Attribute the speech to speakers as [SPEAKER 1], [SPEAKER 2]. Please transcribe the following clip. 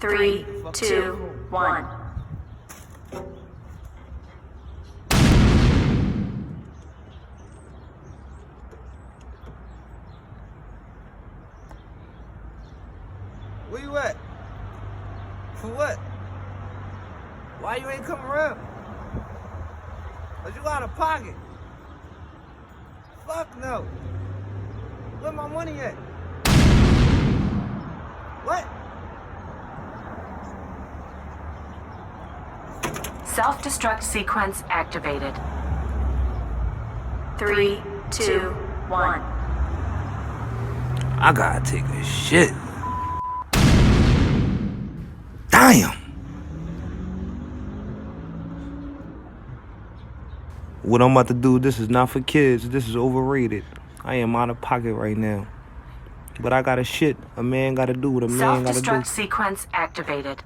[SPEAKER 1] 3, 2, 1.
[SPEAKER 2] Where you at? For what? Why you ain't come around? Cause you out of pocket. Fuck no. Where my money at? What?
[SPEAKER 1] Self-destruct sequence activated. 3, 2, 1.
[SPEAKER 2] I gotta take a shit. Damn. What I'm about to do, this is not for kids. This is overrated. I am out of pocket right now. But I got a shit. A man gotta do what a man gotta do.
[SPEAKER 1] Self-destruct sequence activated.